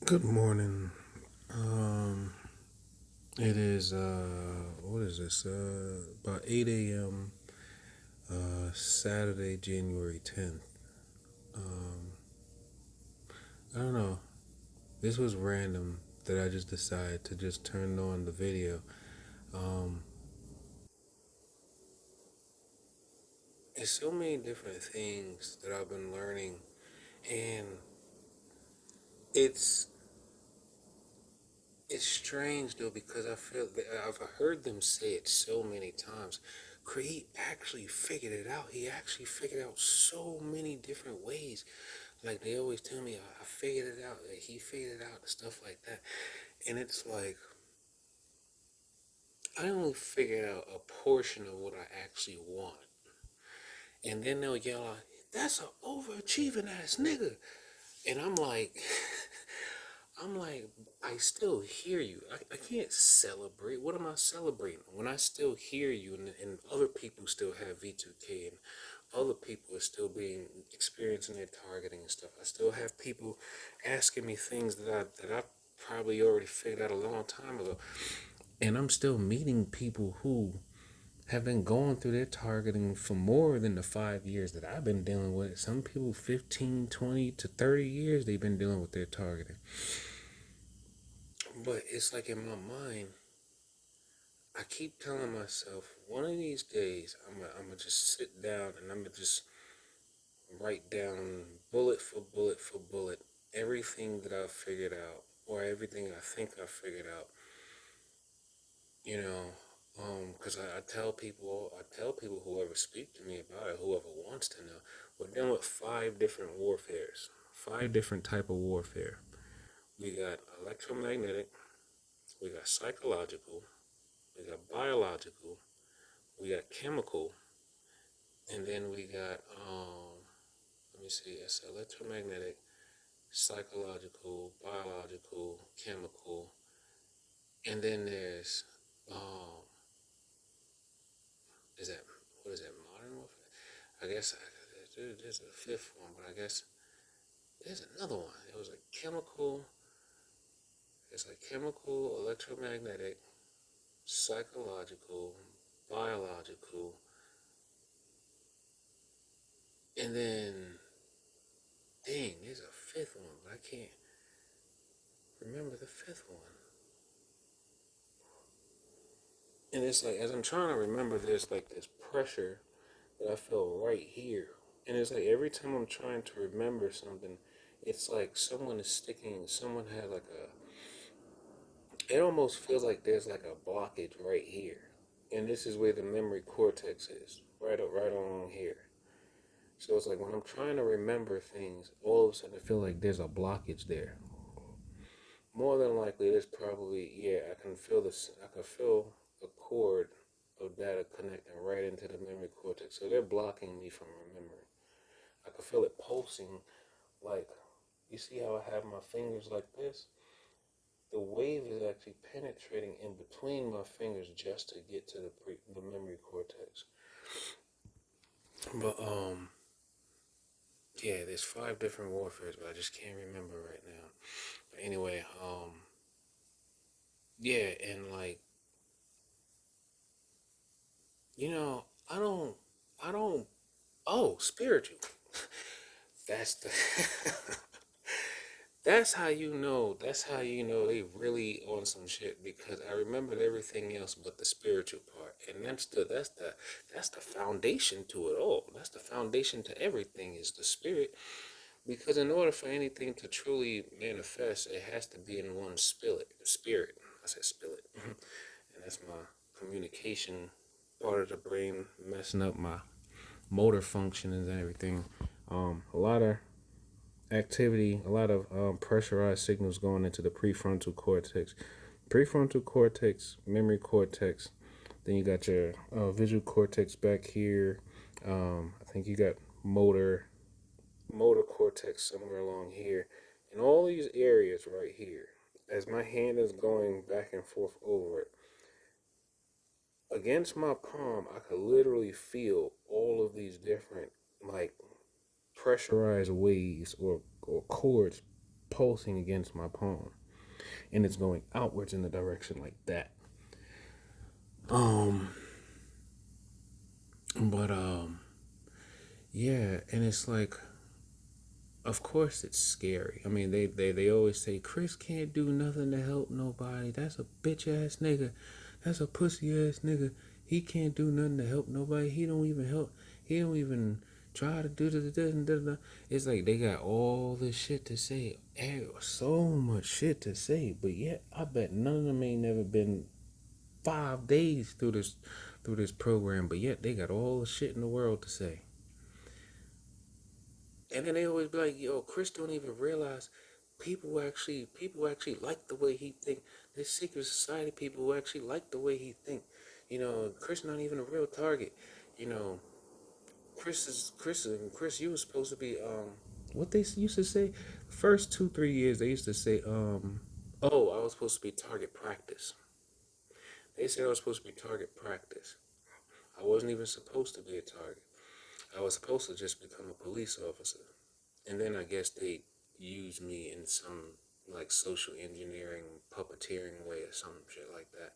Good morning. It is what is this? About 8 a.m. Saturday, January 10th. Um, I don't know. This was random that I just decided to just turn on the video. Um, it's so many different things that I've been learning, and it's it's strange though because I feel that I've heard them say it so many times. Creed actually figured it out. He actually figured out so many different ways. Like they always tell me, I figured it out. Like, he figured it out, stuff like that. And it's like I only figured out a portion of what I actually want. And then they'll yell out, "That's an overachieving ass nigga." And I'm like, I'm like, I still hear you. I can't celebrate. What am I celebrating when I still hear you and other people still have V2K and other people are still being experiencing their targeting and stuff. I still have people asking me things that I probably already figured out a long time ago. And I'm still meeting people who have been going through their targeting for more than the 5 years that I've been dealing with it. Some people 15, 20 to 30 years they've been dealing with their targeting. But it's like in my mind, I keep telling myself, one of these days, I'm gonna just sit down and I'm gonna just write down bullet for bullet for bullet everything that I've figured out or everything I think I figured out. You know, because I tell people whoever speak to me about it, whoever wants to know, we're dealing with five different warfares, five different type of warfare. We got electromagnetic, we got psychological, we got biological, we got chemical, and then we got let me see, it's electromagnetic, psychological, biological, chemical, and then there's um is that what is that modern warfare? I guess there's a fifth one, but I guess there's another one. It was like chemical. It's like chemical, electromagnetic, psychological, biological, and then dang, there's a fifth one, but I can't remember the fifth one. And it's like as I'm trying to remember, there's like this pressure that I feel right here. And it's like every time I'm trying to remember something, it's like someone had like it almost feels like there's like a blockage right here. And this is where the memory cortex is, right along here. So it's like when I'm trying to remember things, all of a sudden I feel like there's a blockage there. More than likely, there's probably, yeah, I can feel this, I can feel a cord of data connecting right into the memory cortex. So they're blocking me from remembering. I can feel it pulsing like, you see how I have my fingers like this? The wave is actually penetrating in between my fingers just to get to the memory cortex. But yeah, there's five different warfares, but I just can't remember right now. But anyway, yeah, and like you know, I don't. Oh, spiritual. That's the. That's how you know. That's how you know they really on some shit because I remembered everything else but the spiritual part, and that's the foundation to it all. That's the foundation to everything is the spirit. Because in order for anything to truly manifest, it has to be in one spirit. Spirit. I said spirit, and that's my communication part of the brain messing up my motor function and everything. A lot of activity, a lot of pressurized signals going into the prefrontal cortex. Prefrontal cortex, memory cortex. Then you got your visual cortex back here. I think you got motor cortex somewhere along here. And all these areas right here, as my hand is going back and forth over it, against my palm, I could literally feel all of these different, like, pressurized waves or cords pulsing against my palm, and it's going outwards in the direction like that. Um, but yeah, and it's like, of course it's scary. I mean, they always say Chris can't do nothing to help nobody. That's a bitch ass nigga. That's a pussy ass nigga. He can't do nothing to help nobody. He don't even help. He don't even try to do this. It's like they got all this shit to say, so much shit to say, but yet I bet none of them ain't never been 5 days through this program, but yet they got all the shit in the world to say. And then they always be like, yo, Chris don't even realize people actually like the way he think. There's secret society people who actually like the way he think. Chris not even a real target. You know, Chris, you was supposed to be what they used to say, first 2-3 years they used to say, oh, I was supposed to be target practice. They said I was supposed to be target practice. I wasn't even supposed to be a target. I was supposed to just become a police officer. And then I guess they used me in some like social engineering, puppeteering way or some shit like that.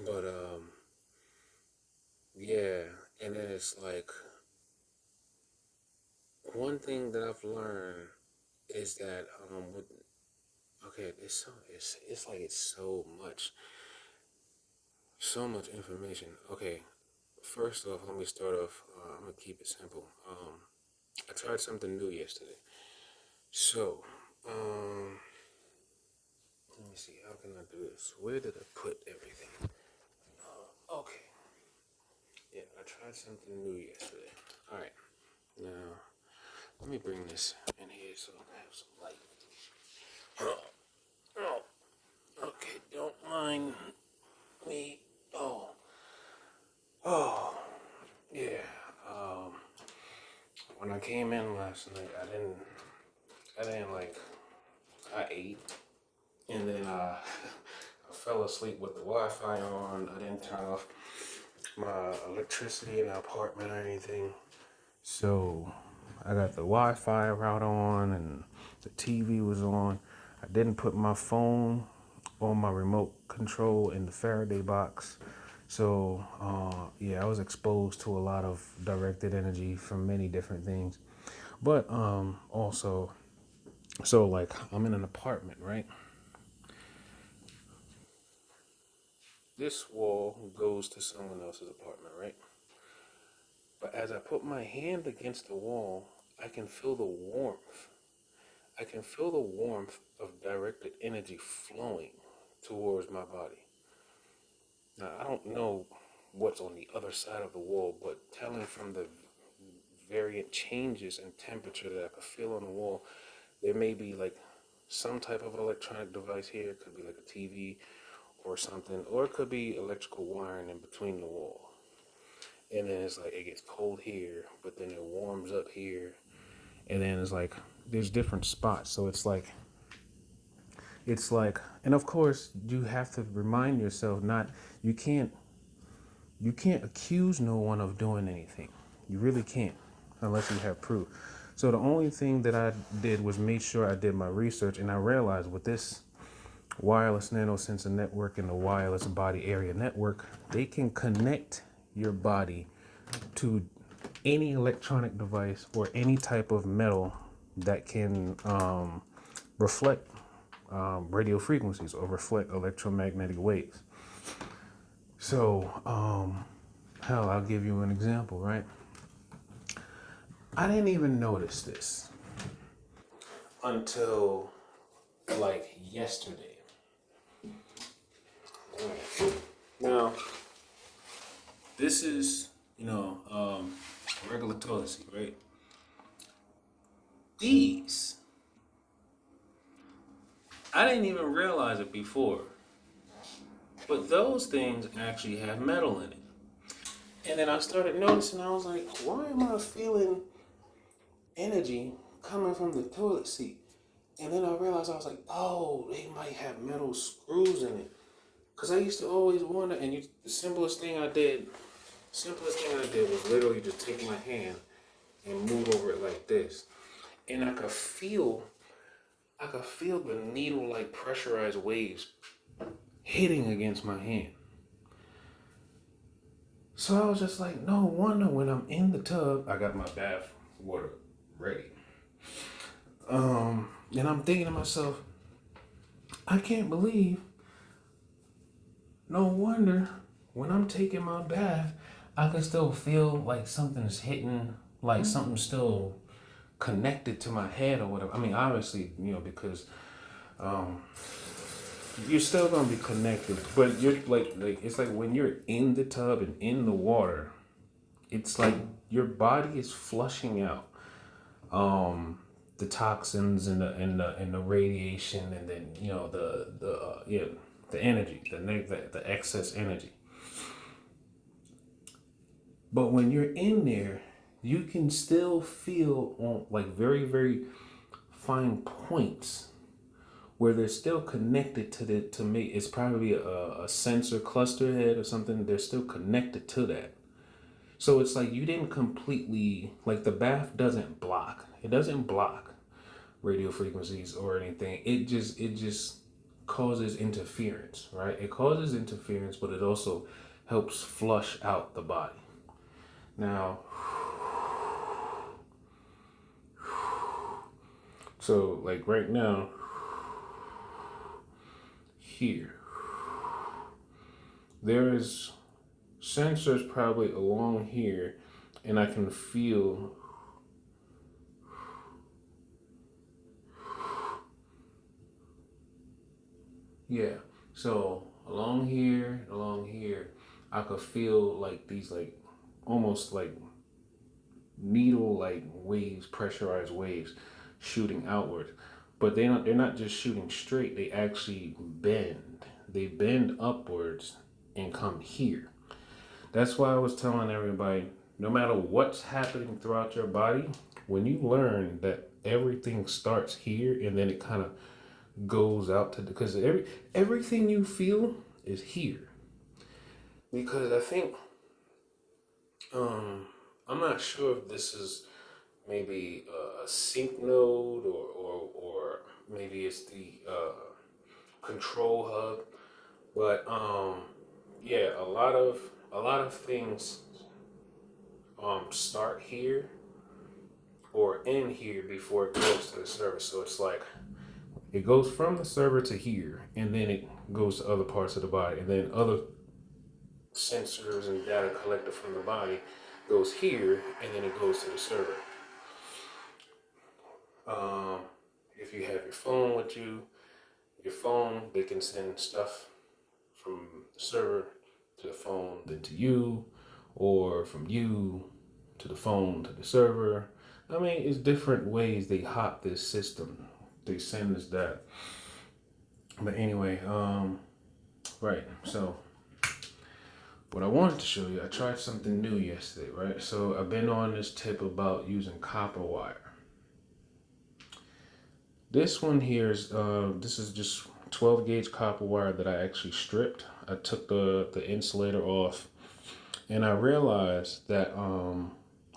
But yeah, and then it's like one thing that I've learned is that okay, it's like it's so much information. Okay, first off, let me start off. I'm gonna keep it simple. I tried something new yesterday. So, let me see. How can I do this? Where did I put everything? Okay. Yeah, I tried something new yesterday. All right. Now, let me bring this in here so I have some light. Oh, okay. Don't mind me. Oh, yeah. Um, when I came in last night, I didn't like, I ate, and then I fell asleep with the Wi-Fi on. I didn't turn off my electricity in the apartment or anything. So I got the Wi-Fi route on and the TV was on. I didn't put my phone on my remote control in the Faraday box. So yeah, I was exposed to a lot of directed energy from many different things. But also, so like I'm in an apartment, right? This wall goes to someone else's apartment, right? But as I put my hand against the wall, I can feel the warmth. I can feel the warmth of directed energy flowing towards my body. Now, I don't know what's on the other side of the wall, but telling from the variant changes in temperature that I could feel on the wall, there may be like some type of electronic device here. It could be like a TV or something, or it could be electrical wiring in between the wall. And then it's like it gets cold here, but then it warms up here, and then it's like there's different spots. So it's like, and of course you have to remind yourself, not you can't accuse no one of doing anything. You really can't, unless you have proof. So the only thing that I did was make sure I did my research, and I realized with this wireless nanosensor network and the wireless body area network, they can connect your body to any electronic device or any type of metal that can reflect radio frequencies or reflect electromagnetic waves. So, hell, I'll give you an example, right? I didn't even notice this until like yesterday. Now, this is, regular toilet seat, right? These, I didn't even realize it before, but those things actually have metal in it. And then I started noticing, I was like, why am I feeling energy coming from the toilet seat? And then I realized, I was like, oh, they might have metal screws in it. Because I used to always wonder, and the simplest thing I did was literally just take my hand and move over it like this. and I could feel the needle-like pressurized waves hitting against my hand. So I was just like, no wonder when I'm in the tub, I got my bath water ready. And I'm thinking to myself, I can't believe, no wonder when I'm taking my bath, I can still feel like something's hitting, like something's still connected to my head or whatever. I mean, obviously, because you're still gonna be connected, but you're like it's like when you're in the tub and in the water, it's like your body is flushing out the toxins and the radiation, and then the energy, the excess energy. But when you're in there, you can still feel on like very, very fine points where they're still connected to me. It's probably a sensor cluster head or something. They're still connected to that. So it's like you didn't completely, like, the bath doesn't block. It doesn't block radio frequencies or anything. It just causes interference, right? It causes interference, but it also helps flush out the body. Now, so like right now, here, there is sensors probably along here, and I can feel so along here, I could feel like these, like, almost like needle like waves, pressurized waves shooting outward. But they're not just shooting straight, they actually bend. They bend upwards and come here. That's why I was telling everybody, no matter what's happening throughout your body, when you learn that everything starts here and then it kind of goes out to, because everything you feel is here. Because I think I'm not sure if this is maybe a sync node, or maybe it's the control hub, but yeah, a lot of things start here or in here before it goes to the server. So it's like it goes from the server to here, and then it goes to other parts of the body, and then other sensors and data collected from the body goes here, and then it goes to the server. If you have your phone with you, they can send stuff from the server to the phone, then to you, or from you to the phone to the server. I mean, it's different ways they hop this system. They send us that. But anyway, right. So what I wanted to show you, I tried something new yesterday, right? So I've been on this tip about using copper wire. This one here is this is just 12 gauge copper wire that I actually stripped. I took the insulator off, and I realized that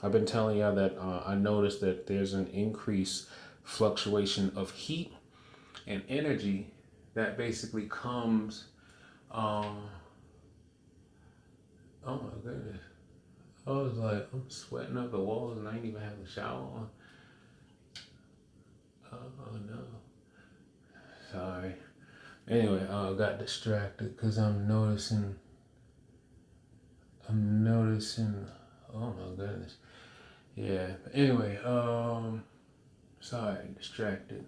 I've been telling y'all that I noticed that there's an increased fluctuation of heat and energy that basically comes. Oh my goodness! I was like, I'm sweating up the walls, and I ain't even have a shower on. Oh no! Sorry. Anyway, I got distracted because I'm noticing. Oh my goodness. Yeah. Anyway, sorry, distracted.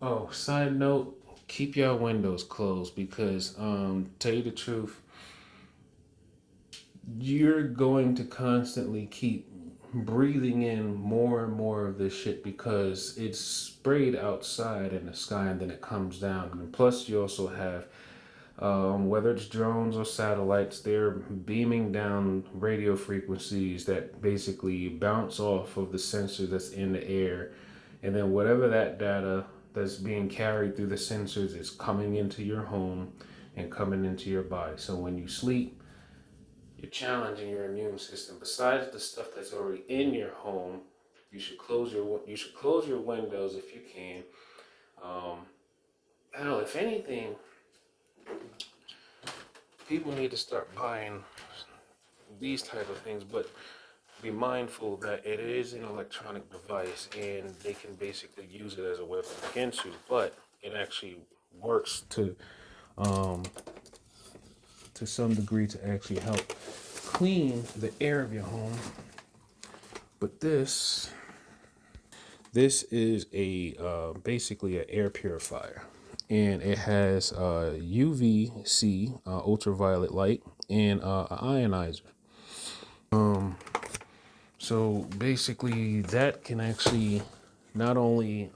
Oh, side note, keep your windows closed because, tell you the truth, you're going to constantly keep breathing in more and more of this shit because it's sprayed outside in the sky and then it comes down. And plus, you also have, whether it's drones or satellites, they're beaming down radio frequencies that basically bounce off of the sensor that's in the air. And then whatever that data that's being carried through the sensors is coming into your home and coming into your body. So when you sleep, you're challenging your immune system. Besides the stuff that's already in your home, you should close your windows if you can. Hell, if anything, people need to start buying these type of things, but be mindful that it is an electronic device and they can basically use it as a weapon against you, but it actually works um, to some degree to actually help clean the air of your home. But this is a basically an air purifier, and it has UVC, ultraviolet light, and an ionizer. So basically, that can actually not only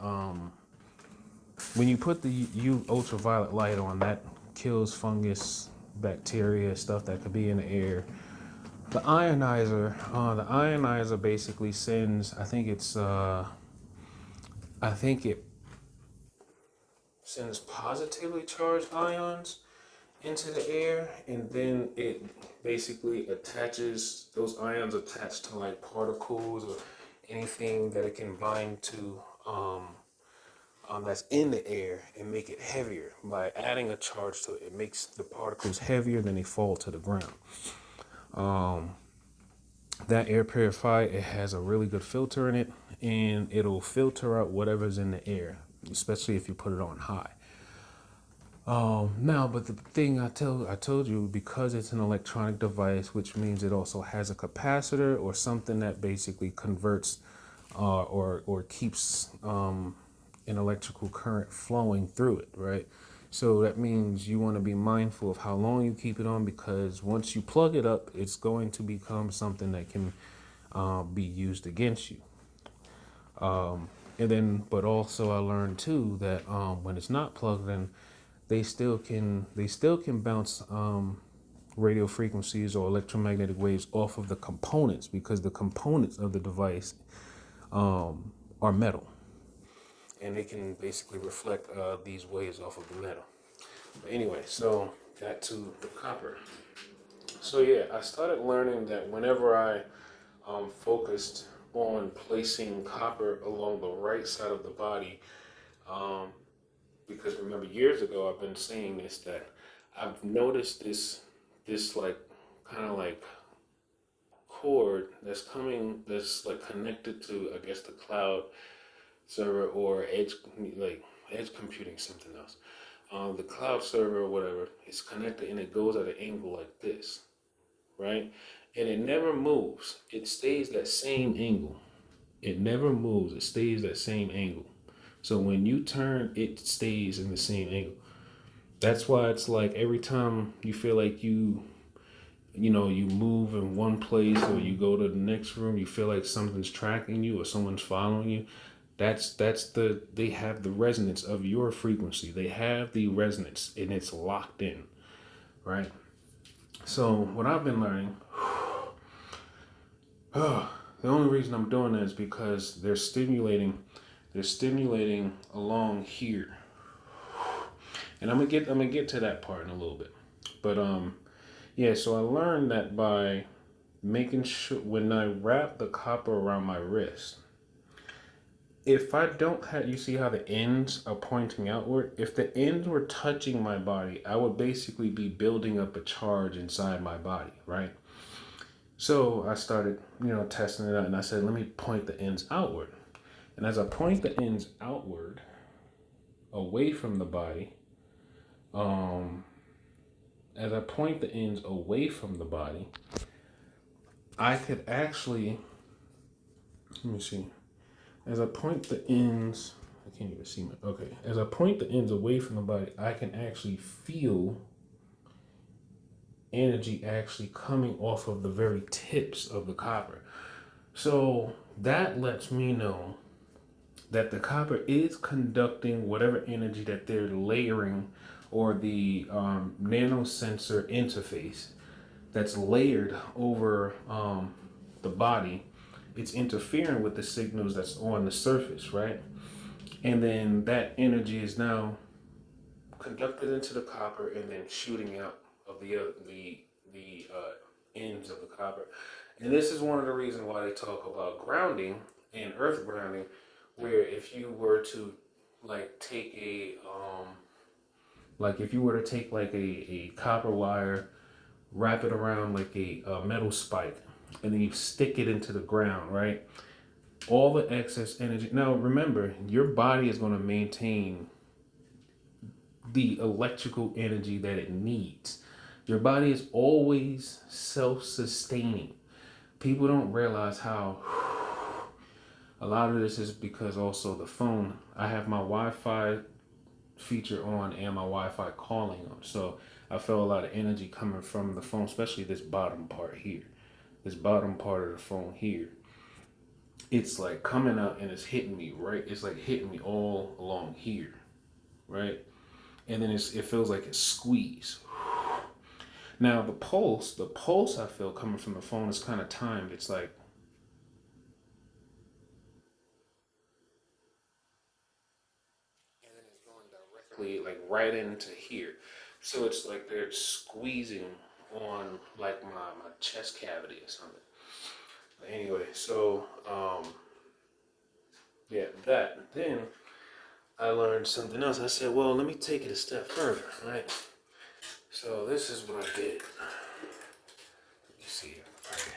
when you put the ultraviolet light on, that kills fungus, bacteria, stuff that could be in the air. The ionizer basically sends. I think it sends positively charged ions into the air, and then it basically attaches those ions attached to like particles or anything that it can bind to that's in the air and make it heavier. By adding a charge to it, it makes the particles heavier, then they fall to the ground. That air purifier, it has a really good filter in it, and it'll filter out whatever's in the air, especially if you put it on high. Now, but the thing I told you, because it's an electronic device, which means it also has a capacitor or something that basically converts or keeps an electrical current flowing through it, right? So that means you want to be mindful of how long you keep it on, because once you plug it up, it's going to become something that can be used against you. And then, but also I learned too that when it's not plugged in, they still can bounce radio frequencies or electromagnetic waves off of the components, because the components of the device are metal, and they can basically reflect these waves off of the metal. But anyway, so back to the copper. So yeah, I started learning that whenever I focused on placing copper along the right side of the body, because remember years ago I've been saying this, that I've noticed this like kind of like cord that's like connected to, I guess, the cloud server or edge computing, something else. The cloud server or whatever is connected, and it goes at an angle like this, right? And it never moves. It stays that same angle. It never moves. It stays that same angle. So when you turn, it stays in the same angle. That's why it's like every time you feel like you move in one place or you go to the next room, you feel like something's tracking you or someone's following you. They have the resonance of your frequency. They have the resonance, and it's locked in, right? So what I've been learning, the only reason I'm doing that is because they're stimulating along here. And I'm gonna get to that part in a little bit. But yeah, so I learned that by making sure when I wrap the copper around my wrist, if I don't have, you see how the ends are pointing outward? If the ends were touching my body, I would basically be building up a charge inside my body, right? So I started, testing it out, and I said, let me point the ends outward. And as I point the ends outward, away from the body, I could actually, let me see. As I point the ends, I can't even see my, okay. As I point the ends away from the body, I can actually feel energy actually coming off of the very tips of the copper. So that lets me know that the copper is conducting whatever energy that they're layering, or the nanosensor interface that's layered over the body. It's interfering with the signals that's on the surface, right? And then that energy is now conducted into the copper and then shooting out of the ends of the copper. And this is one of the reasons why they talk about grounding and earth grounding, where if you were to like take a like if you were to take like a copper wire, wrap it around like a metal spike, and then you stick it into the ground, right? All the excess energy. Now remember, your body is going to maintain the electrical energy that it needs. Your body is always self-sustaining. People don't realize how a lot of this is because also the phone. I have my Wi-Fi feature on and my Wi-Fi calling on. So I feel a lot of energy coming from the phone, especially this bottom part here. This bottom part of the phone here. It's like coming out and it's hitting me, right? It's like hitting me all along here, right? And then it feels like it's squeezed. Now the pulse I feel coming from the phone is kind of timed. It's like, and then it's going directly like right into here. So it's like they're squeezing on like my chest cavity or something. But anyway, so yeah, that. Then I learned something else. I said, well, let me take it a step further, right? So this is what I did. You see it, right?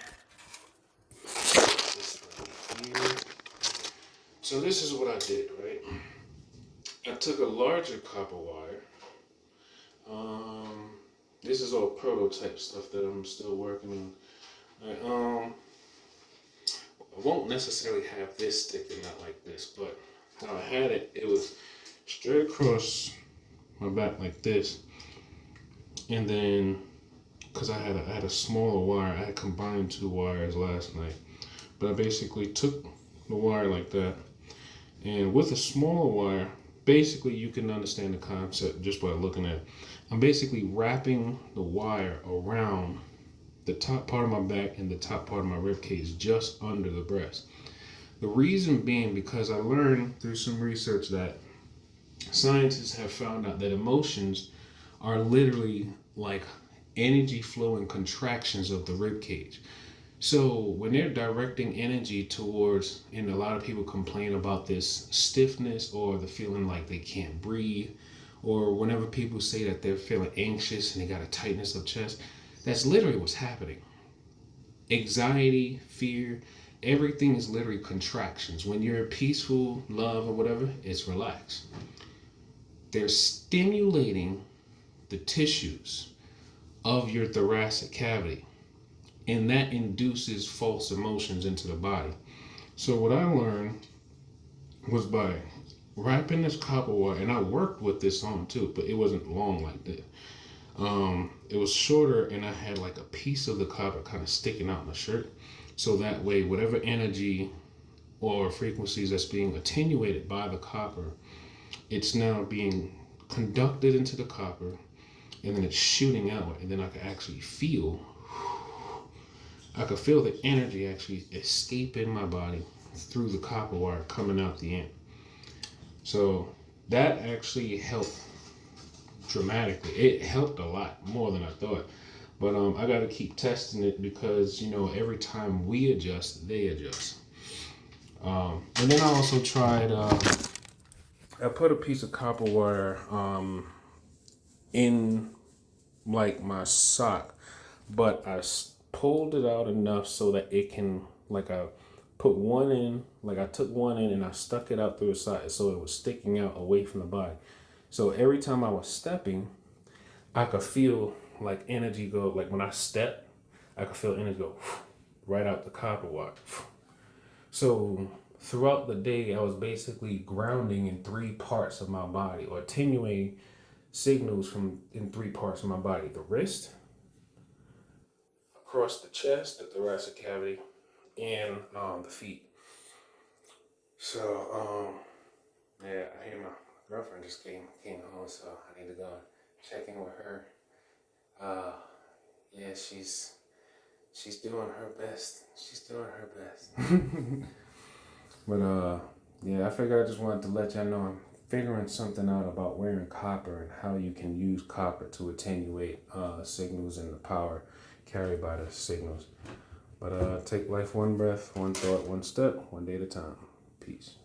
This right here. So this is what I did, right? I took a larger copper wire. This is all prototype stuff that I'm still working on. Right, I won't necessarily have this sticking out like this, but how I had it, it was straight across my back like this. And then, because I had a smaller wire, I had combined two wires last night. But I basically took the wire like that. And with a smaller wire, basically you can understand the concept just by looking at it. I'm basically wrapping the wire around the top part of my back and the top part of my rib cage, just under the breast. The reason being because I learned through some research that scientists have found out that emotions are literally like energy flow and contractions of the rib cage. So when they're directing energy towards, and a lot of people complain about this stiffness or the feeling like they can't breathe, or whenever people say that they're feeling anxious and they got a tightness of chest, that's literally what's happening. Anxiety, fear, everything is literally contractions. When you're peaceful, love, or whatever, it's relaxed. They're stimulating the tissues of your thoracic cavity, and that induces false emotions into the body. So what I learned was by wrapping this copper wire, and I worked with this on too, but it wasn't long like this. It was shorter, and I had like a piece of the copper kind of sticking out my shirt, so that way whatever energy or frequencies that's being attenuated by the copper, it's now being conducted into the copper, and then it's shooting out, and then I could actually feel the energy actually escaping my body through the copper wire coming out the end. So that actually helped dramatically. It helped a lot more than I thought. But I got to keep testing it because, every time we adjust, they adjust. And then I also tried, I put a piece of copper wire in like my sock, but I pulled it out enough so that it can, like I put one in, like I took one in and I stuck it out through the side so it was sticking out away from the body. So every time I was stepping, I could feel like energy go, like when I step, I could feel energy go right out the copper wire. So throughout the day, I was basically grounding in three parts of my body, or attenuating signals in three parts of my body: the wrist, across the chest, the thoracic cavity, and the feet. So yeah, I hear my girlfriend just came home, so I need to go and check in with her. Yeah, she's doing her best. She's doing her best. But yeah, I figured I just wanted to let y'all know I'm figuring something out about wearing copper and how you can use copper to attenuate signals and the power carried by the signals. But take life one breath, one thought, one step, one day at a time. Peace.